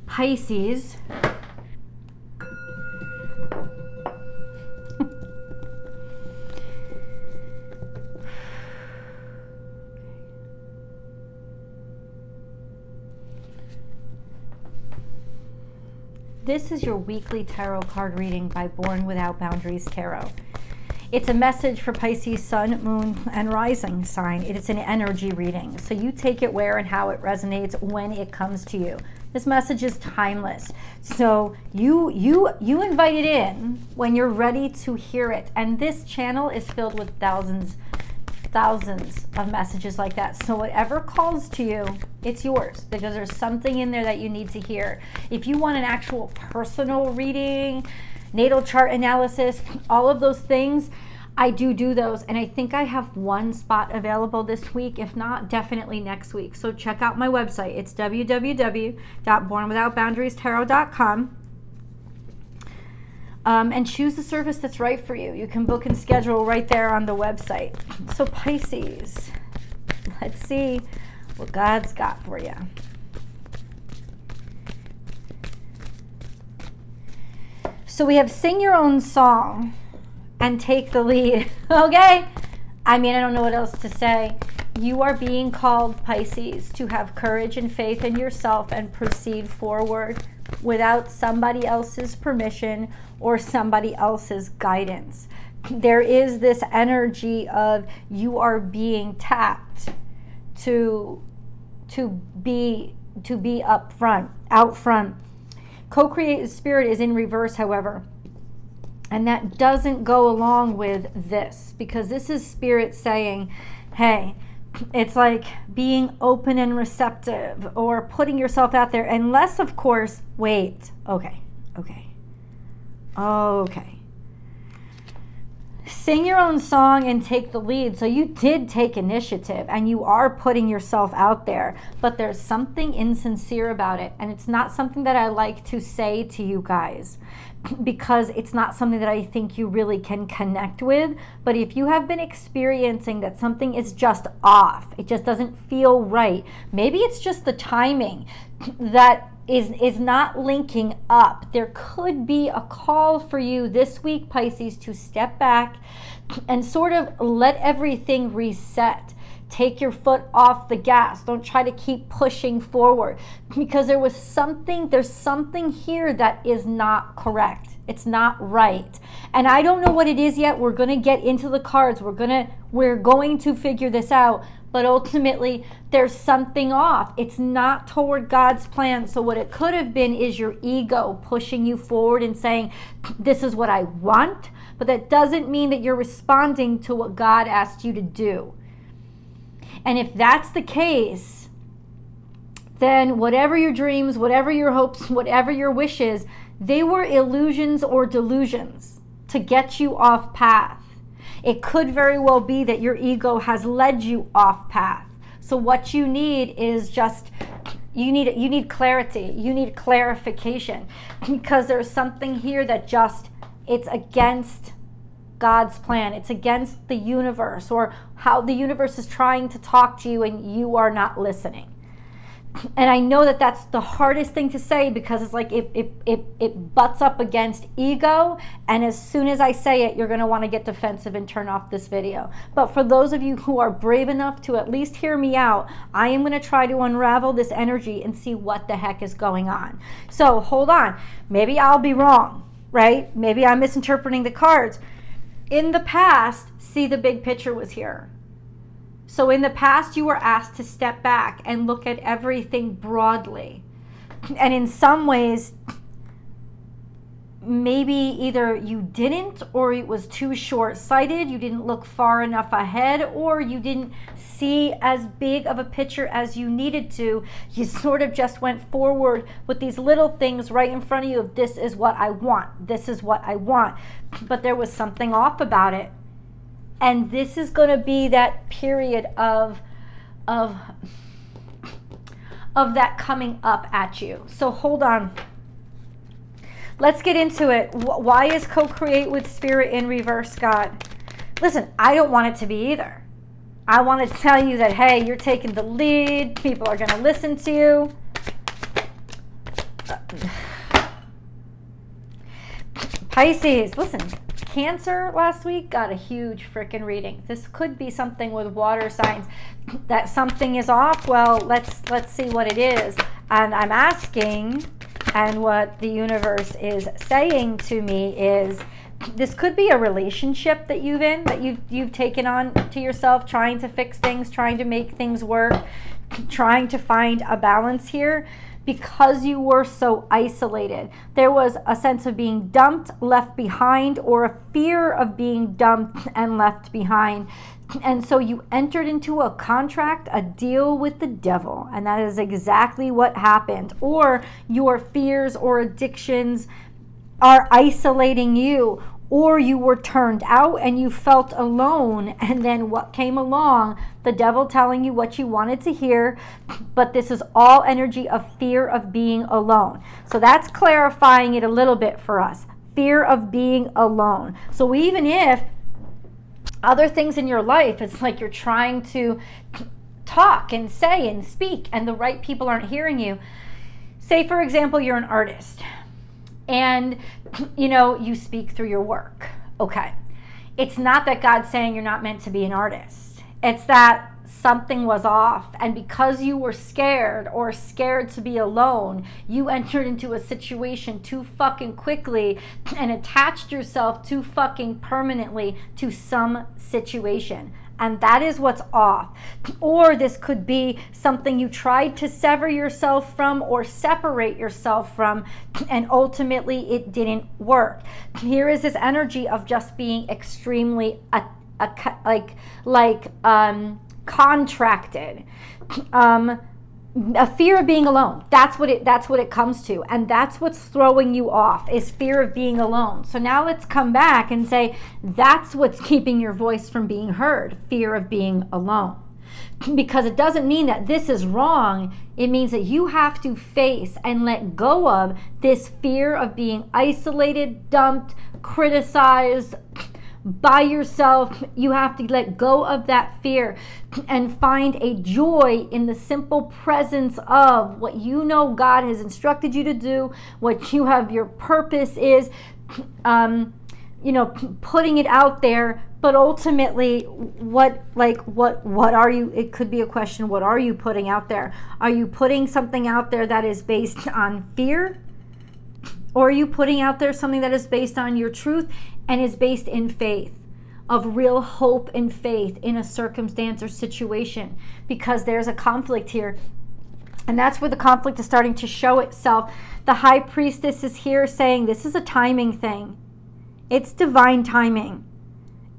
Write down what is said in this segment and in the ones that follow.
Pisces. This is your weekly tarot card reading by Born Without Boundaries Tarot. It's a message for Pisces sun, moon, and rising sign. It is an energy reading. So you take it where and how it resonates when it comes to you. This message is timeless. So you invite it in when you're ready to hear it. And this channel is filled with thousands of messages like that. So whatever calls to you, it's yours, because there's something in there that you need to hear. If you want an actual personal reading, natal chart analysis, all of those things, I do those, and I think I have one spot available this week. If not, definitely next week. So check out my website. It's www.bornwithoutboundariestarot.com. And choose the service that's right for you. You can book and schedule right there on the website. So Pisces, let's see what God's got for you. So we have sing your own song and take the lead. Okay? I mean, I don't know what else to say. You are being called, Pisces, to have courage and faith in yourself and proceed forward without somebody else's permission or somebody else's guidance. There is this energy of you are being tapped to be up front, out front. Co-creative spirit is in reverse, however, and that doesn't go along with this, because this is spirit saying, hey, it's like being open and receptive or putting yourself out there, unless, of course, wait, okay. Sing your own song and take the lead. So you did take initiative and you are putting yourself out there, but there's something insincere about it. And it's not something that I like to say to you guys, because it's not something that I think you really can connect with. But if you have been experiencing that something is just off, it just doesn't feel right, maybe it's just the timing that is not linking up. There could be a call for you this week, Pisces, to step back and sort of let everything reset. Take your foot off the gas. Don't try to keep pushing forward, because there's something here that is not correct. It's not right. And I don't know what it is yet. We're going to get into the cards. We're going to figure this out. But ultimately, there's something off. It's not toward God's plan. So what it could have been is your ego pushing you forward and saying, this is what I want. But that doesn't mean that you're responding to what God asked you to do. And if that's the case, then whatever your dreams, whatever your hopes, whatever your wishes, they were illusions or delusions to get you off path. It could very well be that your ego has led you off path. So what you need is just, you need clarity. You need clarification, because there's something here that just, it's against God's plan. It's against the universe, or how the universe is trying to talk to you and you are not listening. And I know that that's the hardest thing to say, because it's like it butts up against ego, and as soon as I say it, you're going to want to get defensive and turn off this video. But for those of you who are brave enough to at least hear me out, I am going to try to unravel this energy and see what the heck is going on. So hold on. Maybe I'll be wrong, right? Maybe I'm misinterpreting the cards. In the past, see, the big picture was here. So in the past, you were asked to step back and look at everything broadly. And in some ways, maybe either you didn't, or it was too short-sighted, you didn't look far enough ahead, or you didn't see as big of a picture as you needed to. You sort of just went forward with these little things right in front of you of, this is what I want, this is what I want. But there was something off about it. And this is going to be that period of that coming up at you. So hold on. Let's get into it. Why is co-create with spirit in reverse, God? Listen, I don't want it to be either. I want to tell you that, hey, you're taking the lead. People are going to listen to you. Pisces, listen, Cancer last week got a huge freaking reading. This could be something with water signs, that something is off. Well, let's see what it is. And I'm asking, and what the universe is saying to me is, this could be a relationship that you've taken on to yourself, trying to fix things, trying to make things work, trying to find a balance here. Because you were so isolated, there was a sense of being dumped, left behind, or a fear of being dumped and left behind. And so you entered into a contract, a deal with the devil, and that is exactly what happened. Or your fears or addictions are isolating you, or you were turned out and you felt alone, and then what came along? The devil telling you what you wanted to hear, but this is all energy of fear of being alone. So that's clarifying it a little bit for us. Fear of being alone. So even if other things in your life, it's like you're trying to talk and say and speak and the right people aren't hearing you. Say, for example, you're an artist and you speak through your work. Okay. It's not that God's saying you're not meant to be an artist. It's that something was off, and because you were scared or scared to be alone, you entered into a situation too fucking quickly and attached yourself too fucking permanently to some situation. And that is what's off. Or this could be something you tried to sever yourself from or separate yourself from, and ultimately it didn't work. Here is this energy of just being extremely contracted. A fear of being alone. That's what it comes to, and that's what's throwing you off, is fear of being alone. So now let's come back and say that's what's keeping your voice from being heard, fear of being alone. Because it doesn't mean that this is wrong. It means that you have to face and let go of this fear of being isolated, dumped, criticized, by yourself. You have to let go of that fear and find a joy in the simple presence of what you know God has instructed you to do, what you have, your purpose is, putting it out there. But ultimately, what are you? It could be a question, what are you putting out there? Are you putting something out there that is based on fear? Or are you putting out there something that is based on your truth and is based in faith, of real hope and faith in a circumstance or situation? Because there's a conflict here. And that's where the conflict is starting to show itself. The high priestess is here saying this is a timing thing. It's divine timing.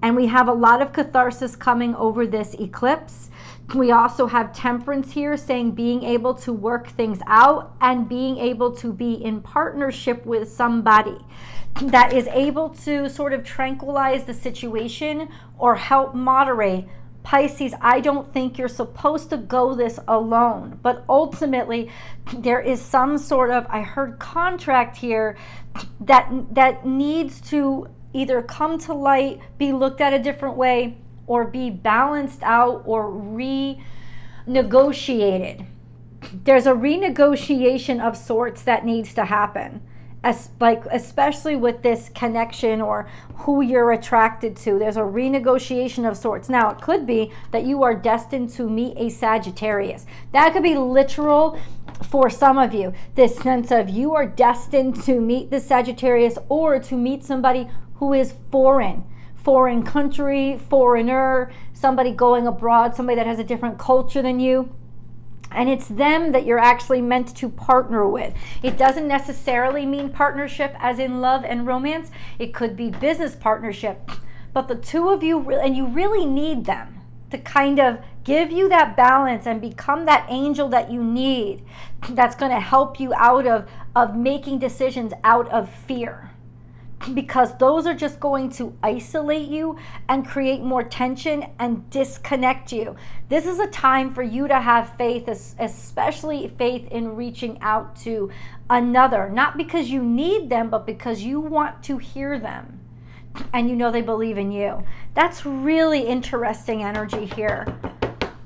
And we have a lot of catharsis coming over this eclipse. We also have temperance here saying being able to work things out and being able to be in partnership with somebody that is able to sort of tranquilize the situation or help moderate. Pisces, I don't think you're supposed to go this alone, but ultimately there is some sort of, I heard contract here that needs to either come to light, be looked at a different way, or be balanced out or renegotiated. There's a renegotiation of sorts that needs to happen, especially with this connection or who you're attracted to. There's a renegotiation of sorts. Now, it could be that you are destined to meet a Sagittarius. That could be literal for some of you, this sense of you are destined to meet the Sagittarius or to meet somebody who is foreign country, foreigner, somebody going abroad, somebody that has a different culture than you. And it's them that you're actually meant to partner with. It doesn't necessarily mean partnership as in love and romance. It could be business partnership. But the two of you, and you really need them to kind of give you that balance and become that angel that you need, that's going to help you out of making decisions out of fear. Because those are just going to isolate you and create more tension and disconnect you. This is a time for you to have faith, especially faith in reaching out to another. Not because you need them, but because you want to hear them. And you know they believe in you. That's really interesting energy here.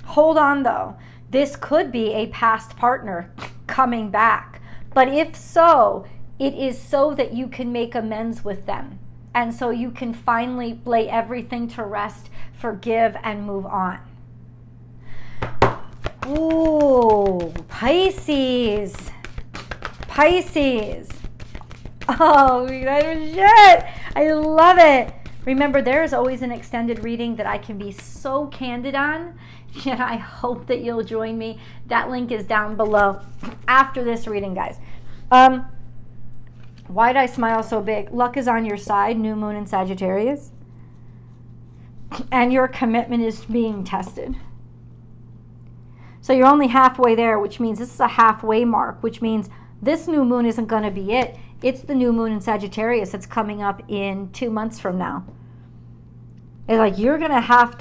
Hold on though. This could be a past partner coming back. But if so, it is so that you can make amends with them. And so you can finally lay everything to rest, forgive, and move on. Ooh, Pisces. Pisces. Oh, shit. I love it. Remember, there is always an extended reading that I can be so candid on. And I hope that you'll join me. That link is down below after this reading, guys. Why'd I smile so big? Luck is on your side, new moon in Sagittarius. And your commitment is being tested. So you're only halfway there, which means this is a halfway mark, which means this new moon isn't going to be it. It's the new moon in Sagittarius that's coming up in 2 months from now. It's like you're gonna have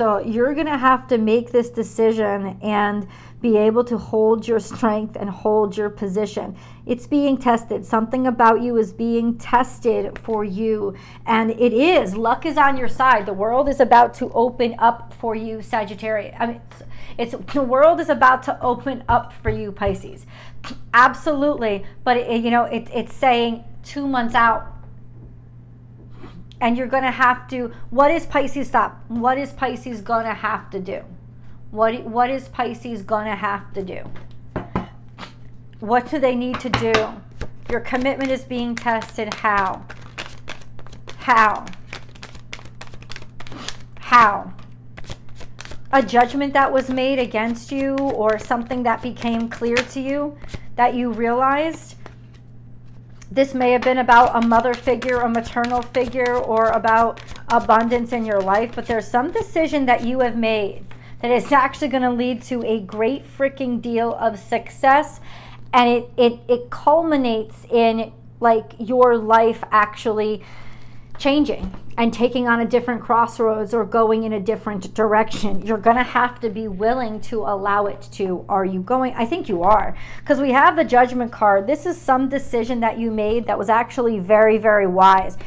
to make this decision and be able to hold your strength and hold your position. It's being tested. Something about you is being tested for you, and it is. Luck is on your side. The world is about to open up for you, Sagittarius. I mean, the world is about to open up for you, Pisces. Absolutely, but it's saying 2 months out. And you're going to have to, what is Pisces, stop. What is Pisces going to have to do? What is Pisces going to have to do? What do they need to do? Your commitment is being tested. How? How? How? A judgment that was made against you, or something that became clear to you that you realized. This may have been about a mother figure, a maternal figure, or about abundance in your life, but there's some decision that you have made that is actually going to lead to a great freaking deal of success, and it culminates in like your life actually changing and taking on a different crossroads or going in a different direction. You're going to have to be willing to allow it to. Are you going? I think you are, because we have the Judgment card. This is some decision that you made that was actually very, very wise.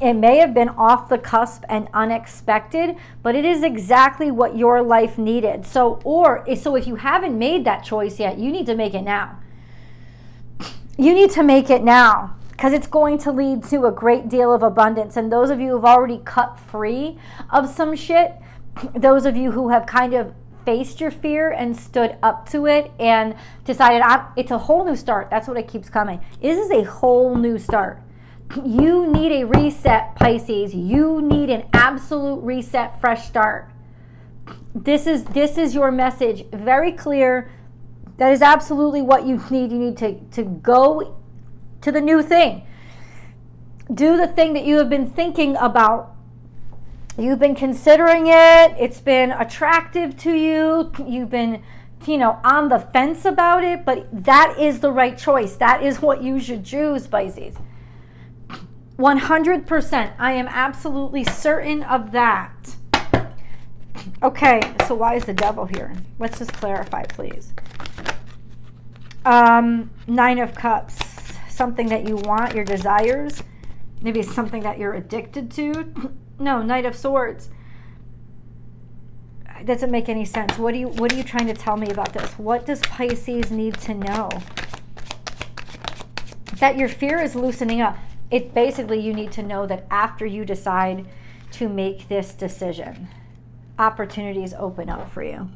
It may have been off the cusp and unexpected, but it is exactly what your life needed. So if you haven't made that choice yet, you need to make it now. You need to make it now, because it's going to lead to a great deal of abundance. And those of you who've already cut free of some shit, those of you who have kind of faced your fear and stood up to it and decided it's a whole new start. That's what it keeps coming. This is a whole new start. You need a reset, Pisces. You need an absolute reset, fresh start. This is your message. Very clear. That is absolutely what you need. You need to go to the new thing. Do the thing that you have been thinking about. You've been considering it. It's been attractive to you. You've been, on the fence about it, but that is the right choice. That is what you should choose, Pisces. 100%. I am absolutely certain of that. Okay, so why is the devil here? Let's just clarify, please. 9 of Cups. Something that you want, your desires. Maybe it's something that you're addicted to. No, Knight of Swords. It doesn't make any sense. What are you trying to tell me about this? What does Pisces need to know? That your fear is loosening up. It basically, you need to know that after you decide to make this decision, opportunities open up for you.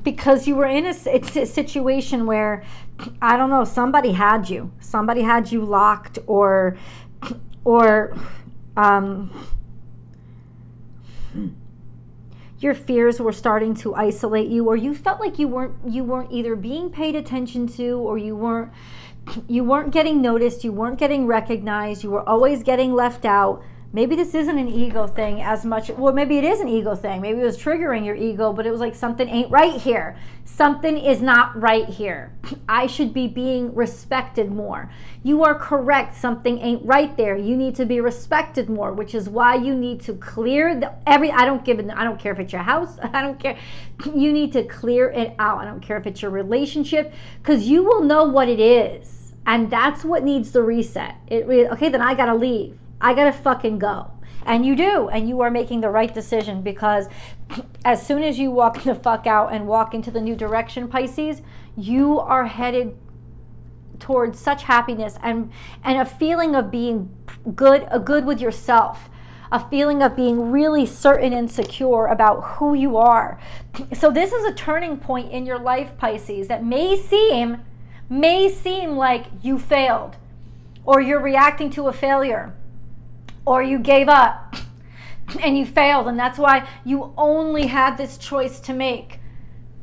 Because you were in a situation where, I don't know, somebody had you locked, or your fears were starting to isolate you, or you felt like you weren't either being paid attention to, or you weren't getting noticed, you weren't getting recognized, you were always getting left out. Maybe this isn't an ego thing as much. Well, maybe it is an ego thing. Maybe it was triggering your ego, but it was like, something ain't right here. Something is not right here. I should be being respected more. You are correct. Something ain't right there. You need to be respected more, which is why you need to clear I don't care if it's your house. I don't care. You need to clear it out. I don't care if it's your relationship, because you will know what it is. And that's what needs the reset. Okay, then I got to leave. I gotta fucking go. And you do, and you are making the right decision, because as soon as you walk the fuck out and walk into the new direction, Pisces, you are headed towards such happiness and a feeling of being good with yourself, a feeling of being really certain and secure about who you are. So this is a turning point in your life, Pisces, that may seem like you failed, or you're reacting to a failure, or you gave up and you failed, and that's why you only had this choice to make.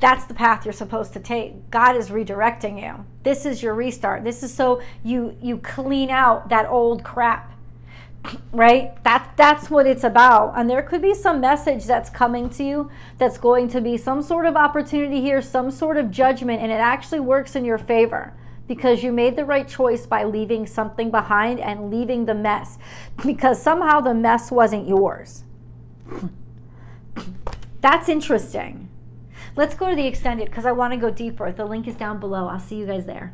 That's the path you're supposed to take. God is redirecting you. This is your restart. This is so you clean out that old crap, right? That's what it's about. And there could be some message that's coming to you that's going to be some sort of opportunity here, some sort of judgment, and it actually works in your favor, because you made the right choice by leaving something behind and leaving the mess, because somehow the mess wasn't yours. That's interesting. Let's go to the extended, because I want to go deeper. The link is down below. I'll see you guys there.